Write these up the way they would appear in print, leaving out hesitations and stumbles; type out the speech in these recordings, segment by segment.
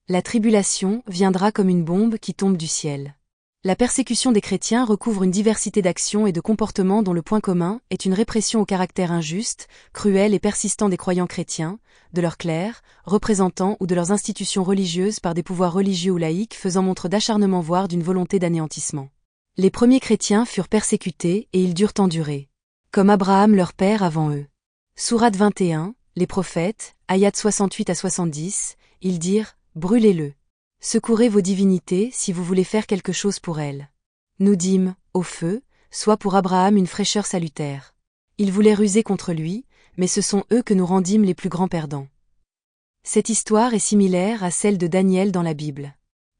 La tribulation viendra comme une bombe qui tombe du ciel. La persécution des chrétiens recouvre une diversité d'actions et de comportements dont le point commun est une répression au caractère injuste, cruel et persistant des croyants chrétiens, de leurs clercs, représentants ou de leurs institutions religieuses par des pouvoirs religieux ou laïques faisant montre d'acharnement voire d'une volonté d'anéantissement. Les premiers chrétiens furent persécutés et ils durent endurer. Comme Abraham leur père avant eux. Sourate 21, les prophètes, ayat 68 à 70, ils dirent, brûlez-le. Secourez vos divinités si vous voulez faire quelque chose pour elles. Nous dîmes, au feu, soit pour Abraham une fraîcheur salutaire. Ils voulaient ruser contre lui, mais ce sont eux que nous rendîmes les plus grands perdants. Cette histoire est similaire à celle de Daniel dans la Bible.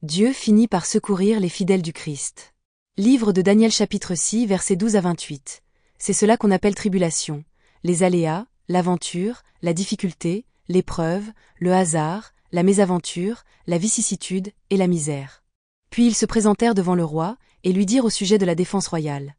Dieu finit par secourir les fidèles du Christ. Livre de Daniel chapitre 6 versets 12 à 28. C'est cela qu'on appelle tribulation. Les aléas, l'aventure, la difficulté, l'épreuve, le hasard, la mésaventure, la vicissitude et la misère. Puis ils se présentèrent devant le roi, et lui dirent au sujet de la défense royale.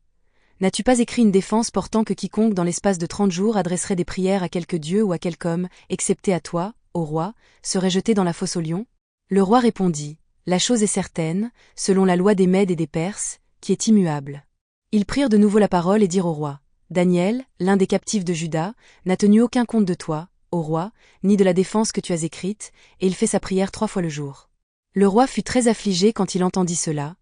N'as-tu pas écrit une défense portant que quiconque dans l'espace de 30 jours adresserait des prières à quelque dieu ou à quelque homme, excepté à toi, ô roi, serait jeté dans la fosse aux lions? Le roi répondit, la chose est certaine, selon la loi des Mèdes et des Perses, qui est immuable. Ils prirent de nouveau la parole et dirent au roi, Daniel, l'un des captifs de Juda, n'a tenu aucun compte de toi, au roi, ni de la défense que tu as écrite, et il fait sa prière 3 fois le jour. Le roi fut très affligé quand il entendit cela.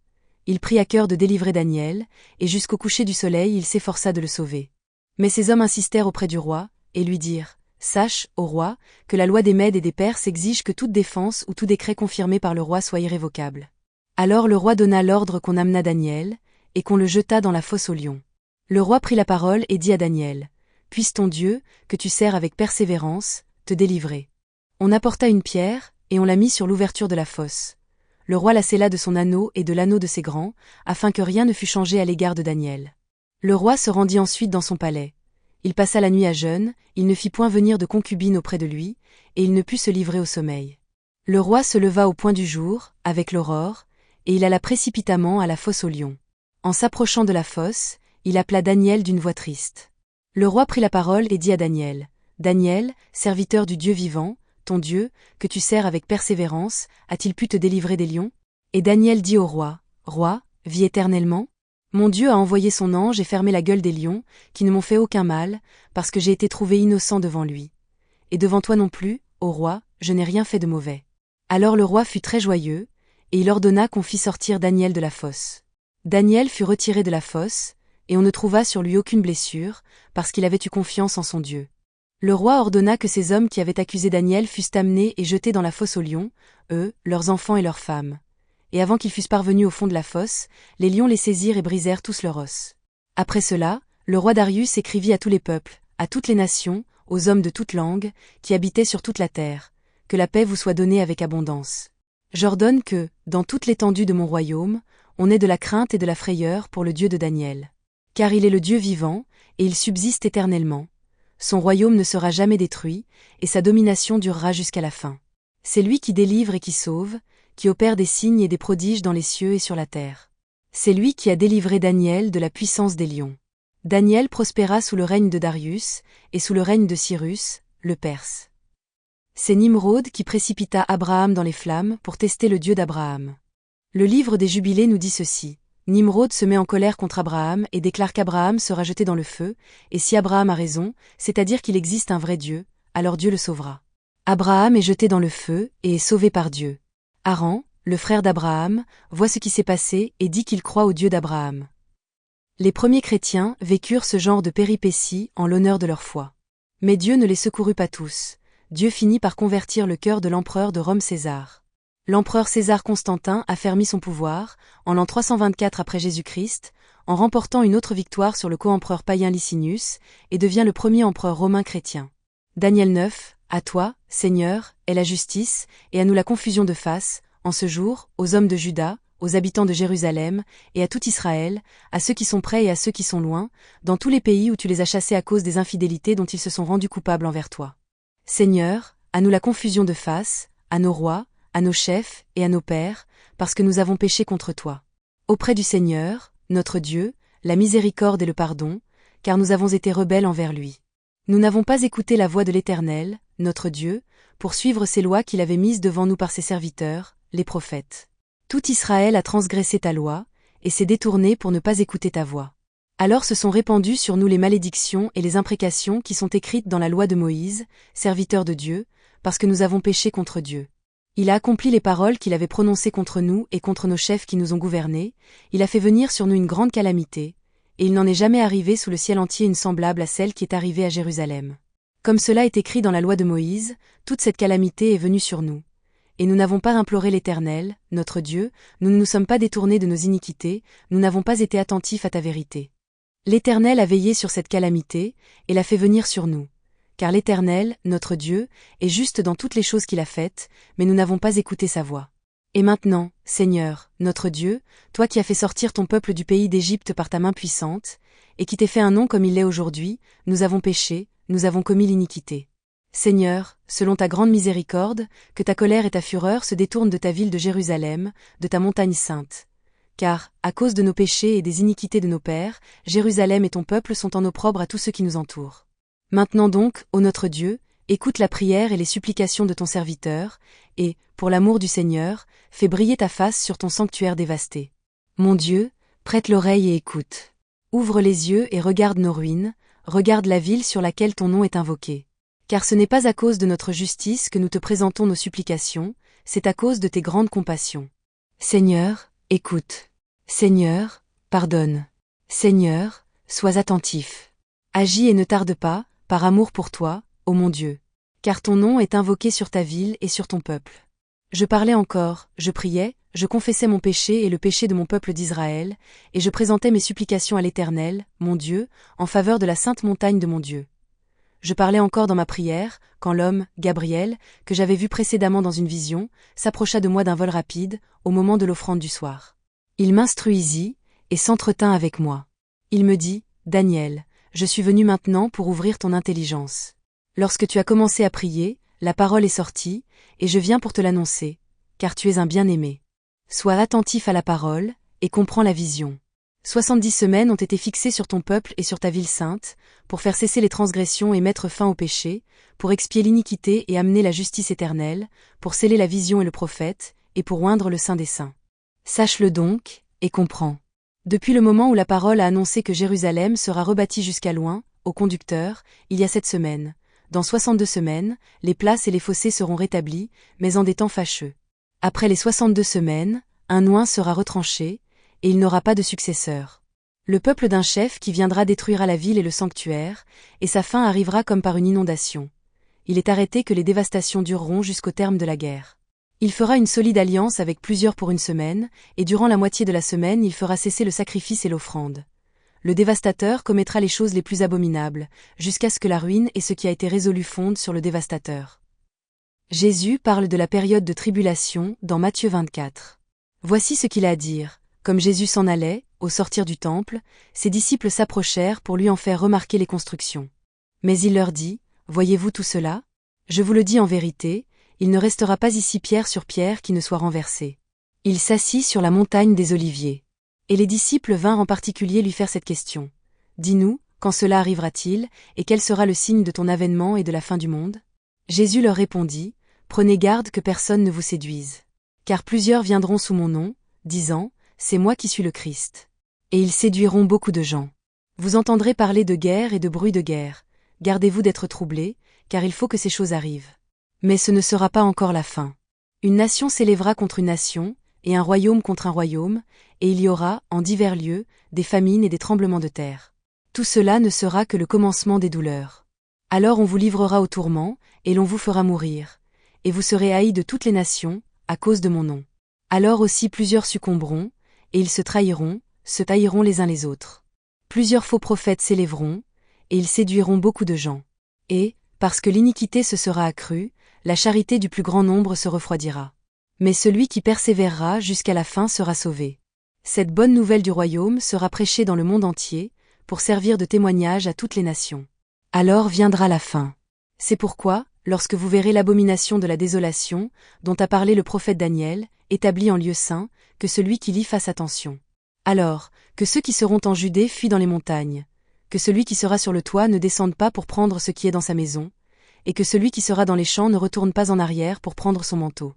Il prit à cœur de délivrer Daniel, et jusqu'au coucher du soleil il s'efforça de le sauver. Mais ces hommes insistèrent auprès du roi, et lui dirent, sache, ô roi, que la loi des Mèdes et des Perses exige que toute défense ou tout décret confirmé par le roi soit irrévocable. Alors le roi donna l'ordre qu'on amenât Daniel, et qu'on le jetât dans la fosse aux lions. Le roi prit la parole et dit à Daniel, puisse ton Dieu, que tu sers avec persévérance, te délivrer. On apporta une pierre, et on la mit sur l'ouverture de la fosse. Le roi la scella de son anneau et de l'anneau de ses grands, afin que rien ne fût changé à l'égard de Daniel. Le roi se rendit ensuite dans son palais. Il passa la nuit à jeûne, il ne fit point venir de concubine auprès de lui, et il ne put se livrer au sommeil. Le roi se leva au point du jour, avec l'aurore, et il alla précipitamment à la fosse aux lions. En s'approchant de la fosse, il appela Daniel d'une voix triste. Le roi prit la parole et dit à Daniel, Daniel, serviteur du Dieu vivant, ton Dieu, que tu sers avec persévérance, a-t-il pu te délivrer des lions? Et Daniel dit au roi, Roi, vis éternellement? Mon Dieu a envoyé son ange et fermé la gueule des lions, qui ne m'ont fait aucun mal, parce que j'ai été trouvé innocent devant lui. Et devant toi non plus, ô roi, je n'ai rien fait de mauvais. Alors le roi fut très joyeux, et il ordonna qu'on fît sortir Daniel de la fosse. Daniel fut retiré de la fosse, et on ne trouva sur lui aucune blessure, parce qu'il avait eu confiance en son Dieu. Le roi ordonna que ces hommes qui avaient accusé Daniel fussent amenés et jetés dans la fosse aux lions, eux, leurs enfants et leurs femmes. Et avant qu'ils fussent parvenus au fond de la fosse, les lions les saisirent et brisèrent tous leurs os. Après cela, le roi Darius écrivit à tous les peuples, à toutes les nations, aux hommes de toute langue, qui habitaient sur toute la terre, que la paix vous soit donnée avec abondance. J'ordonne que, dans toute l'étendue de mon royaume, on ait de la crainte et de la frayeur pour le Dieu de Daniel. Car il est le Dieu vivant, et il subsiste éternellement. Son royaume ne sera jamais détruit, et sa domination durera jusqu'à la fin. C'est lui qui délivre et qui sauve, qui opère des signes et des prodiges dans les cieux et sur la terre. C'est lui qui a délivré Daniel de la puissance des lions. Daniel prospéra sous le règne de Darius, et sous le règne de Cyrus, le Perse. C'est Nimrod qui précipita Abraham dans les flammes pour tester le Dieu d'Abraham. Le livre des Jubilés nous dit ceci. Nimrod se met en colère contre Abraham et déclare qu'Abraham sera jeté dans le feu, et si Abraham a raison, c'est-à-dire qu'il existe un vrai Dieu, alors Dieu le sauvera. Abraham est jeté dans le feu et est sauvé par Dieu. Haran, le frère d'Abraham, voit ce qui s'est passé et dit qu'il croit au Dieu d'Abraham. Les premiers chrétiens vécurent ce genre de péripéties en l'honneur de leur foi. Mais Dieu ne les secourut pas tous. Dieu finit par convertir le cœur de l'empereur de Rome César. L'empereur César Constantin affermit son pouvoir, en l'an 324 après Jésus-Christ, en remportant une autre victoire sur le co-empereur païen Licinius, et devient le premier empereur romain chrétien. Daniel 9, à toi, Seigneur, est la justice, et à nous la confusion de face, en ce jour, aux hommes de Juda, aux habitants de Jérusalem, et à tout Israël, à ceux qui sont près et à ceux qui sont loin, dans tous les pays où tu les as chassés à cause des infidélités dont ils se sont rendus coupables envers toi. Seigneur, à nous la confusion de face, à nos rois, à nos chefs et à nos pères, parce que nous avons péché contre toi. Auprès du Seigneur, notre Dieu, la miséricorde et le pardon, car nous avons été rebelles envers lui. Nous n'avons pas écouté la voix de l'Éternel, notre Dieu, pour suivre ces lois qu'il avait mises devant nous par ses serviteurs, les prophètes. Tout Israël a transgressé ta loi, et s'est détourné pour ne pas écouter ta voix. Alors se sont répandues sur nous les malédictions et les imprécations qui sont écrites dans la loi de Moïse, serviteur de Dieu, parce que nous avons péché contre Dieu. Il a accompli les paroles qu'il avait prononcées contre nous et contre nos chefs qui nous ont gouvernés, il a fait venir sur nous une grande calamité, et il n'en est jamais arrivé sous le ciel entier une semblable à celle qui est arrivée à Jérusalem. Comme cela est écrit dans la loi de Moïse, toute cette calamité est venue sur nous. Et nous n'avons pas imploré l'Éternel, notre Dieu, nous ne nous sommes pas détournés de nos iniquités, nous n'avons pas été attentifs à ta vérité. L'Éternel a veillé sur cette calamité, et l'a fait venir sur nous. Car l'Éternel, notre Dieu, est juste dans toutes les choses qu'il a faites, mais nous n'avons pas écouté sa voix. Et maintenant, Seigneur, notre Dieu, toi qui as fait sortir ton peuple du pays d'Égypte par ta main puissante, et qui t'es fait un nom comme il l'est aujourd'hui, nous avons péché, nous avons commis l'iniquité. Seigneur, selon ta grande miséricorde, que ta colère et ta fureur se détournent de ta ville de Jérusalem, de ta montagne sainte. Car, à cause de nos péchés et des iniquités de nos pères, Jérusalem et ton peuple sont en opprobre à tous ceux qui nous entourent. Maintenant donc, ô notre Dieu, écoute la prière et les supplications de ton serviteur, et, pour l'amour du Seigneur, fais briller ta face sur ton sanctuaire dévasté. Mon Dieu, prête l'oreille et écoute. Ouvre les yeux et regarde nos ruines, regarde la ville sur laquelle ton nom est invoqué. Car ce n'est pas à cause de notre justice que nous te présentons nos supplications, c'est à cause de tes grandes compassions. Seigneur, écoute. Seigneur, pardonne. Seigneur, sois attentif. Agis et ne tarde pas, par amour pour toi, ô mon Dieu. Car ton nom est invoqué sur ta ville et sur ton peuple. Je parlais encore, je priais, je confessais mon péché et le péché de mon peuple d'Israël, et je présentais mes supplications à l'Éternel, mon Dieu, en faveur de la sainte montagne de mon Dieu. Je parlais encore dans ma prière, quand l'homme, Gabriel, que j'avais vu précédemment dans une vision, s'approcha de moi d'un vol rapide, au moment de l'offrande du soir. Il m'instruisit, et s'entretint avec moi. Il me dit, Daniel, je suis venu maintenant pour ouvrir ton intelligence. Lorsque tu as commencé à prier, la parole est sortie, et je viens pour te l'annoncer, car tu es un bien-aimé. Sois attentif à la parole, et comprends la vision. 70 semaines ont été fixées sur ton peuple et sur ta ville sainte, pour faire cesser les transgressions et mettre fin au péché, pour expier l'iniquité et amener la justice éternelle, pour sceller la vision et le prophète, et pour oindre le Saint des Saints. Sache-le donc, et comprends. Depuis le moment où la parole a annoncé que Jérusalem sera rebâtie jusqu'à loin, au conducteur, il y a 7 semaines, dans 62 semaines, les places et les fossés seront rétablis, mais en des temps fâcheux. Après les 62 semaines, un oin sera retranché, et il n'aura pas de successeur. Le peuple d'un chef qui viendra détruira la ville et le sanctuaire, et sa fin arrivera comme par une inondation. Il est arrêté que les dévastations dureront jusqu'au terme de la guerre. Il fera une solide alliance avec plusieurs pour une semaine, et durant la moitié de la semaine il fera cesser le sacrifice et l'offrande. Le dévastateur commettra les choses les plus abominables, jusqu'à ce que la ruine et ce qui a été résolu fondent sur le dévastateur. Jésus parle de la période de tribulation dans Matthieu 24. Voici ce qu'il a à dire. Comme Jésus s'en allait, au sortir du temple, ses disciples s'approchèrent pour lui en faire remarquer les constructions. Mais il leur dit, « Voyez-vous tout cela ? Je vous le dis en vérité, il ne restera pas ici pierre sur pierre qui ne soit renversée. » Il s'assit sur la montagne des Oliviers. Et les disciples vinrent en particulier lui faire cette question. « Dis-nous, quand cela arrivera-t-il, et quel sera le signe de ton avènement et de la fin du monde ?» Jésus leur répondit, « Prenez garde que personne ne vous séduise. Car plusieurs viendront sous mon nom, disant, « C'est moi qui suis le Christ. » Et ils séduiront beaucoup de gens. Vous entendrez parler de guerre et de bruit de guerre. Gardez-vous d'être troublés, car il faut que ces choses arrivent. Mais ce ne sera pas encore la fin. Une nation s'élèvera contre une nation, et un royaume contre un royaume, et il y aura, en divers lieux, des famines et des tremblements de terre. Tout cela ne sera que le commencement des douleurs. Alors on vous livrera au tourment, et l'on vous fera mourir. Et vous serez haïs de toutes les nations, à cause de mon nom. Alors aussi plusieurs succomberont, et ils se trahiront les uns les autres. Plusieurs faux prophètes s'élèveront, et ils séduiront beaucoup de gens. Et, parce que l'iniquité se sera accrue, la charité du plus grand nombre se refroidira. Mais celui qui persévérera jusqu'à la fin sera sauvé. Cette bonne nouvelle du royaume sera prêchée dans le monde entier, pour servir de témoignage à toutes les nations. Alors viendra la fin. C'est pourquoi, lorsque vous verrez l'abomination de la désolation, dont a parlé le prophète Daniel, établie en lieu saint, que celui qui lit fasse attention. Alors, que ceux qui seront en Judée fuient dans les montagnes, que celui qui sera sur le toit ne descende pas pour prendre ce qui est dans sa maison, et que celui qui sera dans les champs ne retourne pas en arrière pour prendre son manteau.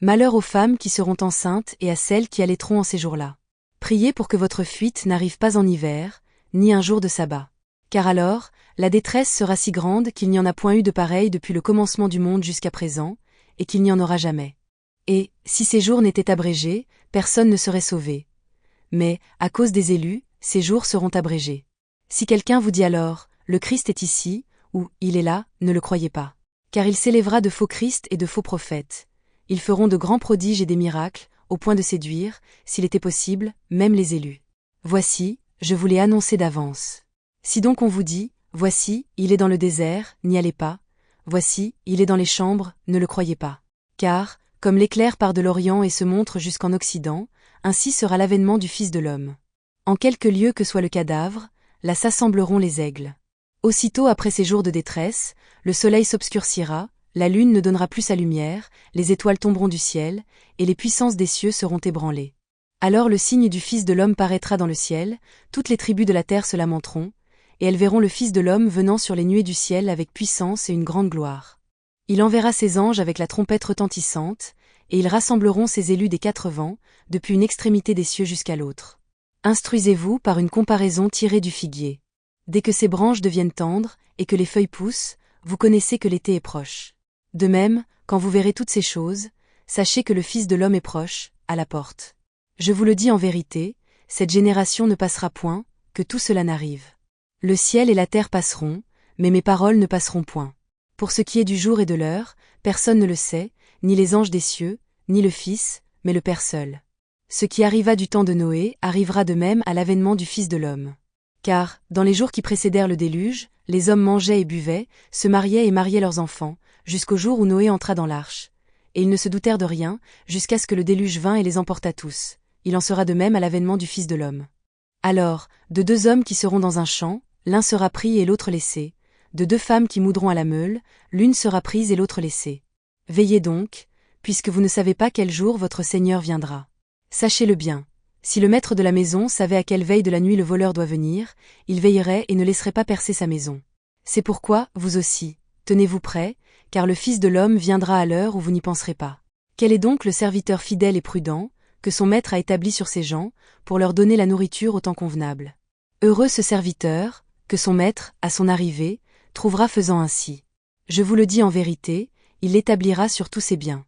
Malheur aux femmes qui seront enceintes et à celles qui allaiteront en ces jours-là. Priez pour que votre fuite n'arrive pas en hiver, ni un jour de sabbat. Car alors, la détresse sera si grande qu'il n'y en a point eu de pareil depuis le commencement du monde jusqu'à présent, et qu'il n'y en aura jamais. Et, si ces jours n'étaient abrégés, personne ne serait sauvé. Mais, à cause des élus, ces jours seront abrégés. Si quelqu'un vous dit alors, le Christ est ici, ou, il est là, ne le croyez pas. Car il s'élèvera de faux Christ et de faux prophètes. Ils feront de grands prodiges et des miracles, au point de séduire, s'il était possible, même les élus. Voici, je vous l'ai annoncé d'avance. Si donc on vous dit, voici, il est dans le désert, n'y allez pas, voici, il est dans les chambres, ne le croyez pas. Car, comme l'éclair part de l'Orient et se montre jusqu'en Occident, ainsi sera l'avènement du Fils de l'homme. En quelque lieu que soit le cadavre, là s'assembleront les aigles. Aussitôt après ces jours de détresse, le soleil s'obscurcira, la lune ne donnera plus sa lumière, les étoiles tomberont du ciel, et les puissances des cieux seront ébranlées. Alors le signe du Fils de l'homme paraîtra dans le ciel, toutes les tribus de la terre se lamenteront, et elles verront le Fils de l'homme venant sur les nuées du ciel avec puissance et une grande gloire. Il enverra ses anges avec la trompette retentissante, et ils rassembleront ses élus des 4 vents, depuis une extrémité des cieux jusqu'à l'autre. Instruisez-vous par une comparaison tirée du figuier. Dès que ses branches deviennent tendres, et que les feuilles poussent, vous connaissez que l'été est proche. De même, quand vous verrez toutes ces choses, sachez que le Fils de l'homme est proche, à la porte. Je vous le dis en vérité, cette génération ne passera point, que tout cela n'arrive. Le ciel et la terre passeront, mais mes paroles ne passeront point. Pour ce qui est du jour et de l'heure, personne ne le sait, ni les anges des cieux, ni le Fils, mais le Père seul. Ce qui arriva du temps de Noé arrivera de même à l'avènement du Fils de l'homme. Car, dans les jours qui précédèrent le déluge, les hommes mangeaient et buvaient, se mariaient et mariaient leurs enfants, jusqu'au jour où Noé entra dans l'arche. Et ils ne se doutèrent de rien, jusqu'à ce que le déluge vînt et les emporta tous. Il en sera de même à l'avènement du Fils de l'homme. Alors, de 2 hommes qui seront dans un champ, l'un sera pris et l'autre laissé. De 2 femmes qui moudront à la meule, l'une sera prise et l'autre laissée. Veillez donc, puisque vous ne savez pas quel jour votre Seigneur viendra. Sachez-le bien. Si le maître de la maison savait à quelle veille de la nuit le voleur doit venir, il veillerait et ne laisserait pas percer sa maison. C'est pourquoi, vous aussi, tenez-vous prêts, car le Fils de l'homme viendra à l'heure où vous n'y penserez pas. Quel est donc le serviteur fidèle et prudent, que son maître a établi sur ses gens, pour leur donner la nourriture au temps convenable? Heureux ce serviteur, que son maître, à son arrivée, trouvera faisant ainsi. Je vous le dis en vérité, il l'établira sur tous ses biens.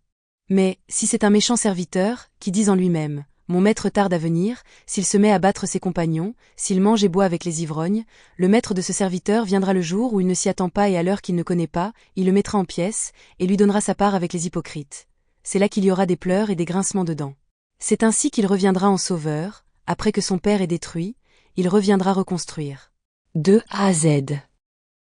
Mais, si c'est un méchant serviteur, qui dit en lui-même, mon maître tarde à venir, s'il se met à battre ses compagnons, s'il mange et boit avec les ivrognes, le maître de ce serviteur viendra le jour où il ne s'y attend pas et à l'heure qu'il ne connaît pas, il le mettra en pièces, et lui donnera sa part avec les hypocrites. C'est là qu'il y aura des pleurs et des grincements de dents. C'est ainsi qu'il reviendra en sauveur, après que son père est détruit, il reviendra reconstruire. De A à Z.